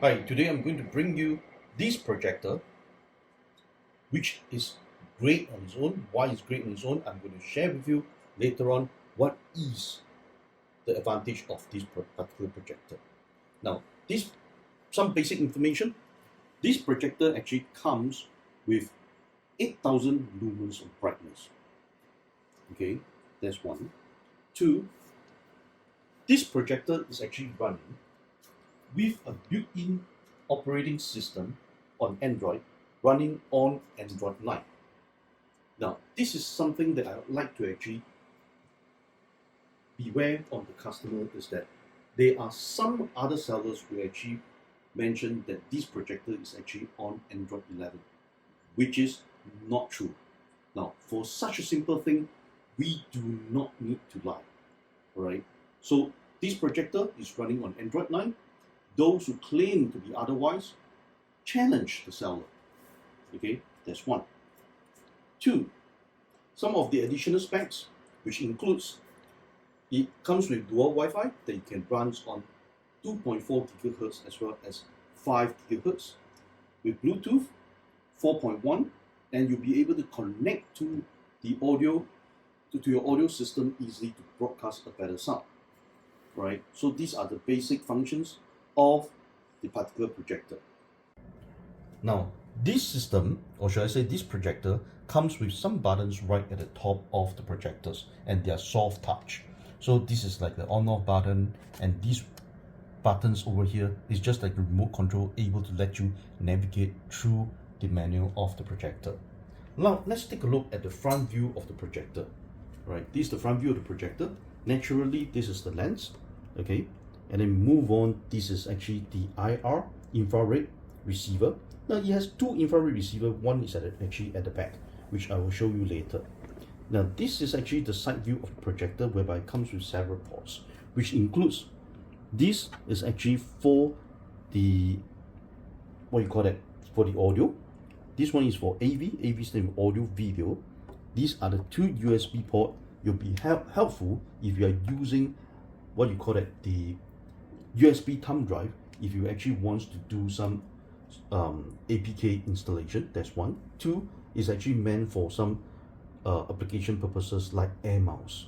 Hi, today I'm going to bring you this projector, which is great on its own. Why it's great on its own, I'm going to share with you later on what is the advantage of this particular projector. Now, some basic information. This projector actually comes with 8,000 lumens of brightness. Okay, that's one. Two, this projector is actually running with a built-in operating system on Android, running on Android 9. Now, this is something that I would like to actually beware of the customer, is that there are some other sellers who actually mention that this projector is actually on Android 11, which is not true. Now, for such a simple thing, we do not need to lie. Alright, so this projector is running on Android 9. Those who claim to be otherwise challenge the seller. Okay, that's one. Two, some of the additional specs, which includes, it comes with dual Wi-Fi that you can run on 2.4 GHz as well as 5 GHz, with Bluetooth 4.1, and you'll be able to connect to the audio to your audio system easily to broadcast a better sound. Right, so these are the basic functions of the particular projector. Now, this system, or should I say this projector, comes with some buttons right at the top of the projectors, and they are soft touch. So this is like the on-off button, and these buttons over here is just like the remote control, able to let you navigate through the menu of the projector. Now, let's take a look at the front view of the projector. Right, this is the front view of the projector. Naturally, this is the lens. Okay, and then move on. This is actually the IR, infrared receiver. Now it has two infrared receiver. One is actually at the back, which I will show you later. Now this is actually the side view of the projector, whereby it comes with several ports, which includes, this is actually for the, what you call that, for the audio. This one is for AV. AV stands for audio video. These are the two USB port. You'll be helpful if you are using what you call it, the USB thumb drive, if you actually want to do some APK installation. That's one. Two is actually meant for some application purposes like air mouse.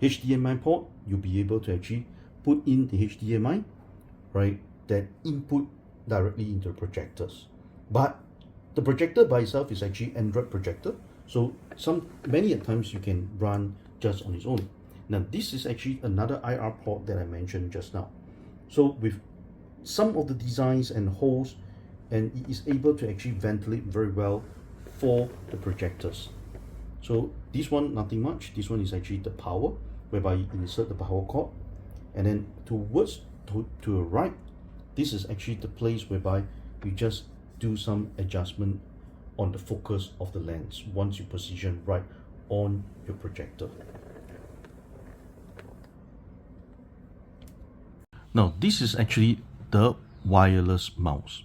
HDMI port, you'll be able to actually put in the HDMI, right, that input directly into the projectors. But the projector by itself is actually Android projector, so many times you can run just on its own. Now this is actually another IR port that I mentioned just now. So with some of the designs and holes, and it is able to actually ventilate very well for the projectors. So this one, nothing much. This one is actually the power, whereby you insert the power cord, and then to the right, this is actually the place whereby you just do some adjustment on the focus of the lens once you position right on your projector. Now, this is actually the wireless mouse.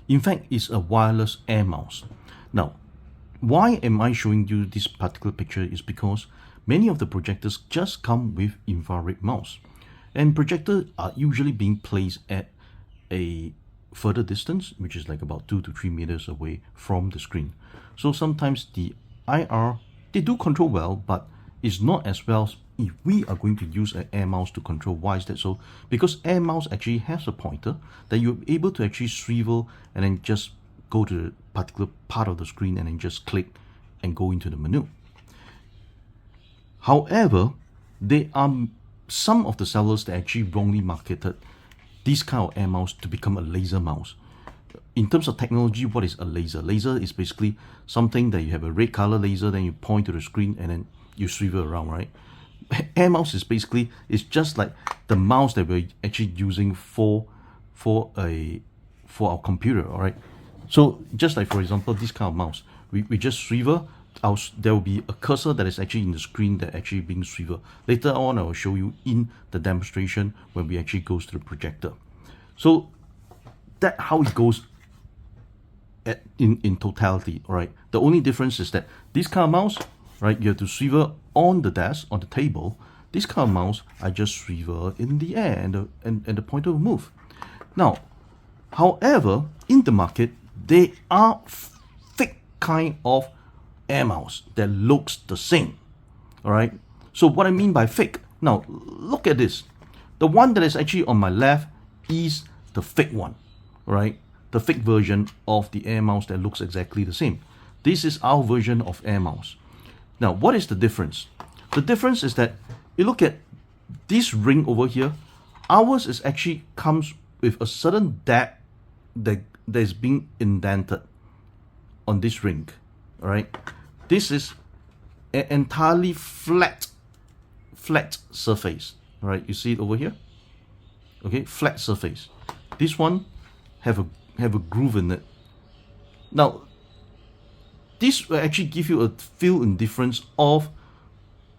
In fact, it's a wireless air mouse. Now, why am I showing you this particular picture is because many of the projectors just come with infrared mouse. And projectors are usually being placed at a further distance, which is like about 2 to 3 meters away from the screen. So sometimes the IR, they do control well, but it's not as well if we are going to use an air mouse to control. Why is that so? Because air mouse actually has a pointer that you're able to actually swivel and then just go to the particular part of the screen and then just click and go into the menu. However, there are some of the sellers that actually wrongly marketed this kind of air mouse to become a laser mouse. In terms of technology, what is a laser? Laser is basically something that you have a red color laser, then you point to the screen and then you swivel around, right? Air mouse is basically, it's just like the mouse that we're actually using for our computer, all right? So just like, for example, this kind of mouse, we just swivel. There will be a cursor that is actually in the screen that actually being swiveled. Later on, I will show you in the demonstration when we actually goes to the projector. So that's how it goes in totality, all right? The only difference is that this kind of mouse, right, you have to swivel on the desk, on the table. This kind of mouse, I just swivel in the air and the pointer will move. Now, However, in the market, there are fake kind of air mouse that looks the same. All right. So what I mean by fake, now look at this. The one that is actually on my left is the fake one, right? The fake version of the air mouse that looks exactly the same. This is our version of air mouse. Now, what is the difference? The difference is that you look at this ring over here. Ours is actually comes with a certain depth that is being indented on this ring. All right. This is an entirely flat surface. All right. You see it over here. Okay, flat surface. This one have a groove in it. Now, this will actually give you a feel and difference of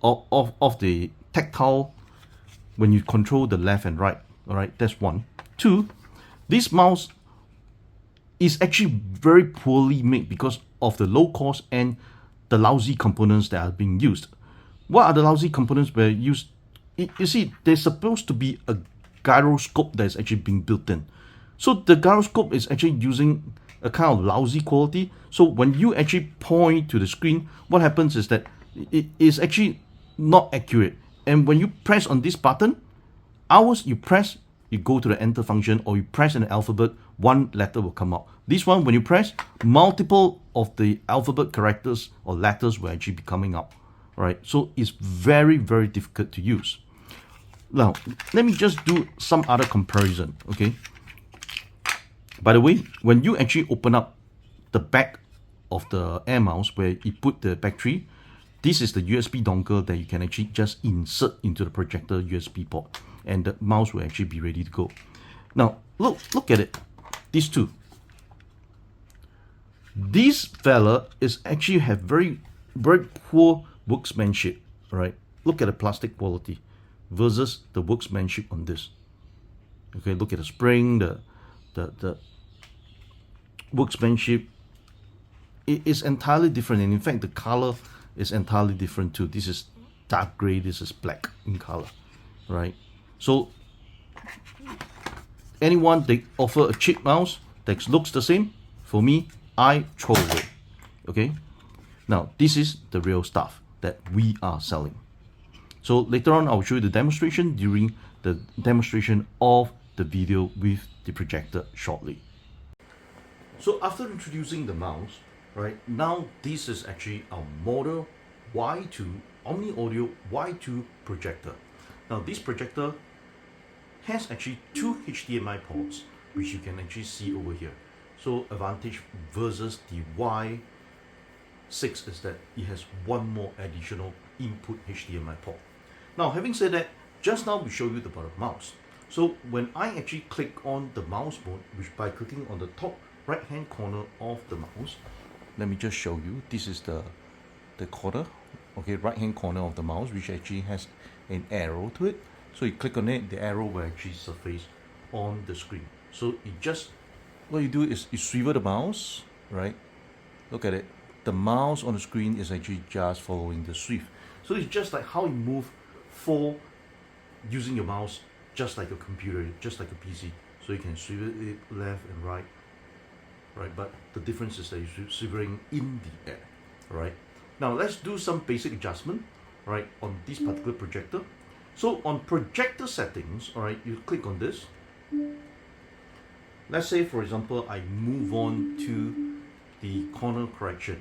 the tactile when you control the left and right. All right, that's one. Two, this mouse is actually very poorly made because of the low cost and the lousy components that are being used. What are the lousy components were used? You see, there's supposed to be a gyroscope that is actually being built in. So the gyroscope is actually using a kind of lousy quality. So when you actually point to the screen, what happens is that it is actually not accurate. And when you press on this button, ours you press, you go to the enter function, or you press an alphabet, one letter will come out. This one, when you press, multiple of the alphabet characters or letters will actually be coming up. Right? So it's very, very difficult to use. Now, let me just do some other comparison, okay? By the way, when you actually open up the back of the air mouse where you put the battery, this is the USB dongle that you can actually just insert into the projector USB port, and the mouse will actually be ready to go. Now, look at it. These two. This fella is actually have very, very poor workmanship, right? Look at the plastic quality versus the workmanship on this. Okay, look at the spring, the workmanship. It is entirely different, and in fact the color is entirely different too. This is dark gray, this is black in color, right? So anyone they offer a cheap mouse that looks the same, for me, I throw away. Okay, now this is the real stuff that we are selling. So later on, I'll show you the demonstration during the demonstration of the video with the projector shortly. So after introducing the mouse, right, now this is actually our model Y02 OmniAudio Y02 projector. Now this projector has actually two HDMI ports, which you can actually see over here. So advantage versus the Y06 is that it has one more additional input HDMI port. Now, having said that, just now we showed you about the mouse. So when I actually click on the mouse mode, which by clicking on the top right hand corner of the mouse, let me just show you. This is the corner, okay, right hand corner of the mouse, which actually has an arrow to it. So you click on it, the arrow will actually surface on the screen. So it just, what you do is you swivel the mouse, right? Look at it. The mouse on the screen is actually just following the swift. So it's just like how you move for using your mouse, just like a computer, just like a PC. So you can swivel it left and right, right? But the difference is that you're swiveling in the air, right? Now let's do some basic adjustment, right, on this particular projector. So on projector settings, all right, you click on this. Let's say, for example, I move on to the corner correction.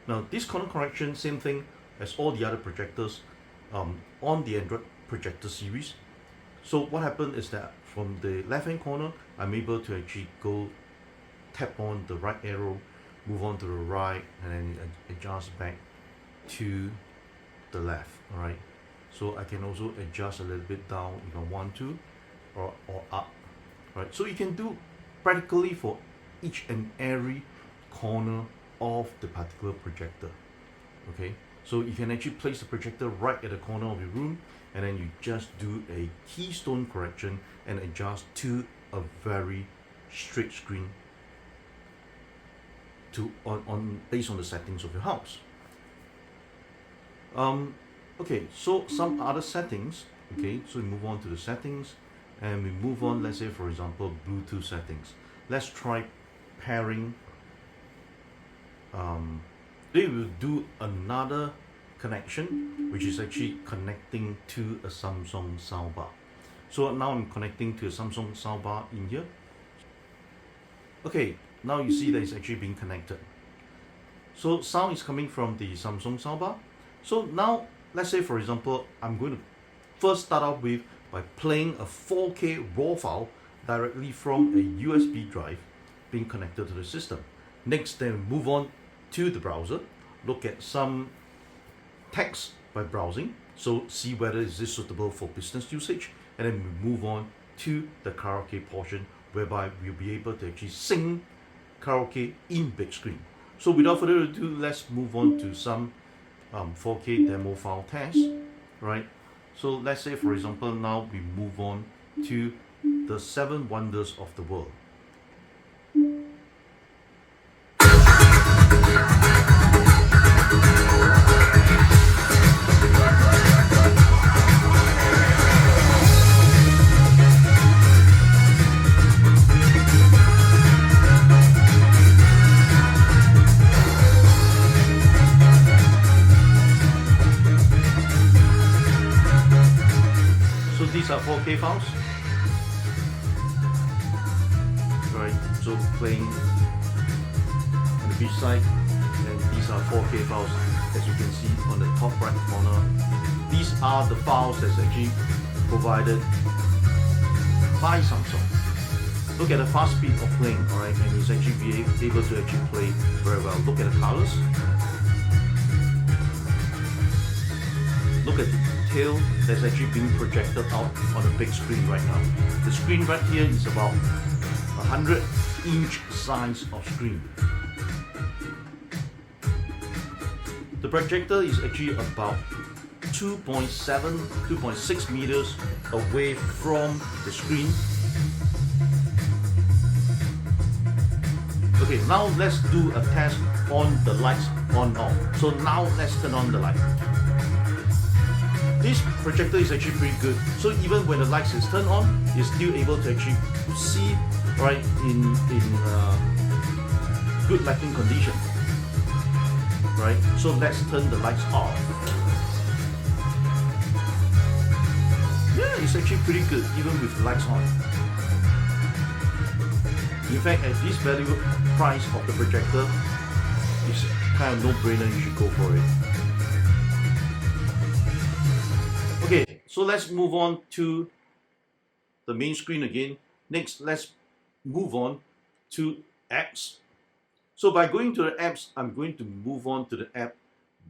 Now this corner correction, same thing as all the other projectors on the Android projector series. So what happened is that from the left hand corner, I'm able to actually go tap on the right arrow, move on to the right, and then adjust back to the left. All right. So I can also adjust a little bit down if I want to, or up. Right. So you can do practically for each and every corner of the particular projector. Okay. So you can actually place the projector right at the corner of your room, and then you just do a keystone correction and adjust to a very straight screen to based on the settings of your house. Okay, so some other settings. Okay, so we move on to the settings, and we move on, let's say for example Bluetooth settings. let's try pairing. They will do another connection, which is actually connecting to a Samsung soundbar. So now I'm connecting to a Samsung soundbar in here. Okay, now you see that it's actually being connected. So sound is coming from the Samsung soundbar. So now, let's say for example, I'm going to first start off with by playing a 4K raw file directly from a USB drive being connected to the system. Next, then move on to the browser, look at some text by browsing, so see whether is this suitable for business usage, and then we move on to the karaoke portion, whereby we'll be able to actually sing karaoke in big screen. So without further ado, let's move on to some 4K demo file test, right? So let's say for example, now we move on to the 7 wonders of the world. So these are 4K files, right? So playing on the beach side, and these are 4K files, as you can see on the top right corner. These are the files that's actually provided by Samsung. Look at the fast speed of playing, alright, and it's actually be able to actually play very well. Look at the colors. Look at the detail that's actually being projected out on a big screen right now. The screen right here is about 100-inch size of screen. The projector is actually about 2.6 meters away from the screen. Okay, now let's do a test on the lights on off. So now let's turn on the light. This projector is actually pretty good. So even when the lights is turned on, you're still able to actually see right in good lighting condition. Right? So let's turn the lights off. Yeah, it's actually pretty good even with the lights on. In fact, at this value price of the projector, it's kind of no-brainer, you should go for it. Okay, so let's move on to the main screen again. Next, let's move on to apps. So by going to the apps, I'm going to move on to the app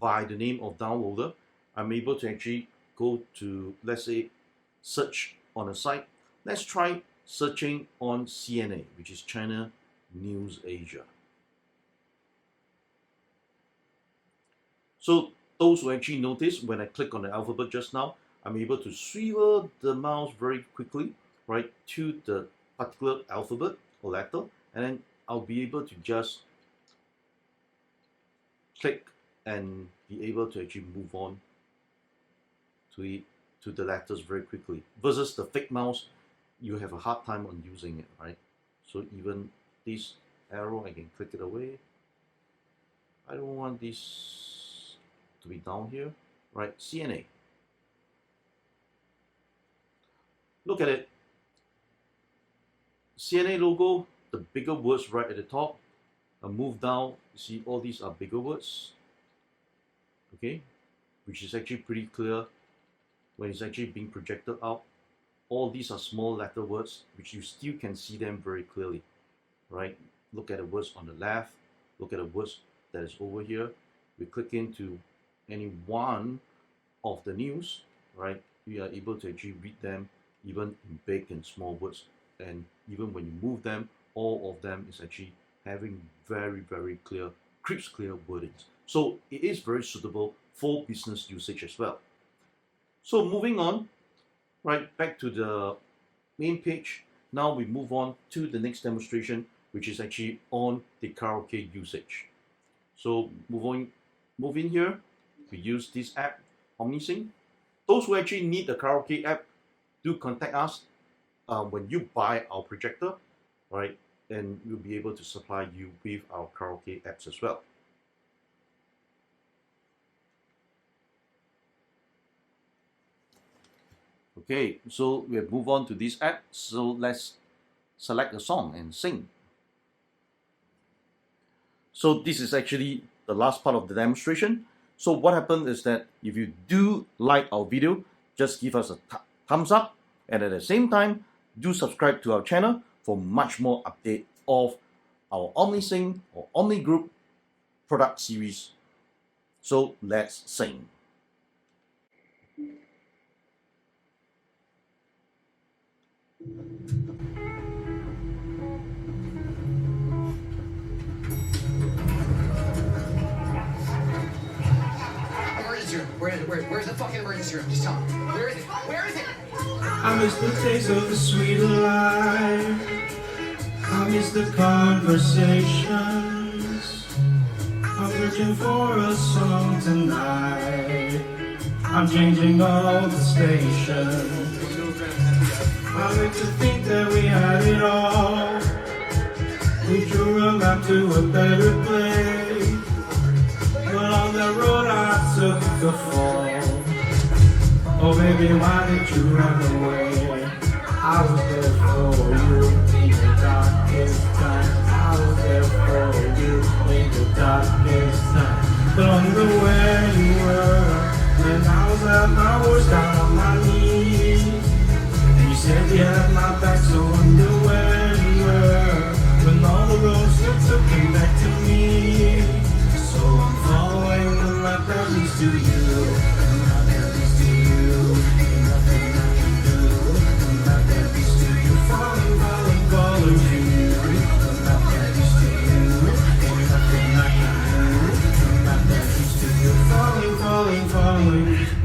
by the name of downloader. I'm able to actually go to, let's say, search on a site. Let's try searching on CNA, which is China News Asia. So those who actually notice when I click on the alphabet just now, I'm able to swivel the mouse very quickly, right, to the particular alphabet or letter, and then I'll be able to just click and be able to actually move on to it, to the letters very quickly. Versus the fake mouse, you have a hard time on using it, right? So even this arrow, I can click it away. I don't want this to be down here, right? CNA. Look at it. CNA logo, the bigger words right at the top. I move down, you see all these are bigger words. Okay, which is actually pretty clear when it's actually being projected out. All these are small letter words, which you still can see them very clearly, right? Look at the words on the left, look at the words that is over here. We click into any one of the news, right? We are able to actually read them even in big and small words, and even when you move them, all of them is actually having very, very clear, crisp, clear wordings. So it is very suitable for business usage as well. So moving on, right, back to the main page. Now we move on to the next demonstration, which is actually on the karaoke usage. So move in here, we use this app, OmniSync. Those who actually need the karaoke app, do contact us when you buy our projector, right? and we'll be able to supply you with our Karaoke apps as well. Okay, so we'll move on to this app. So let's select a song and sing. So this is actually the last part of the demonstration. So what happened is that if you do like our video, just give us a thumbs up, and at the same time, do subscribe to our channel for much more update of our OmniSing or Omni Group product series. So let's sing. Emergency room. Where's the fucking emergency room? Just tell me. Where is it? Where is it? I miss the taste of the sweet life. I miss the conversations. I'm searching for a song tonight. I'm changing all the stations. I like to think that we had it all. We drew a map to a better place. But on the road I took a fall. Oh baby, why did you run away? I was there for you in the darkest time. I was there for you in the darkest time. But I wonder where you were when I was at my worst, down on my knees. And you said you had my back, so I wonder where you were when all the roads you took came back to me. So I'm following the map that leads to you. Falling.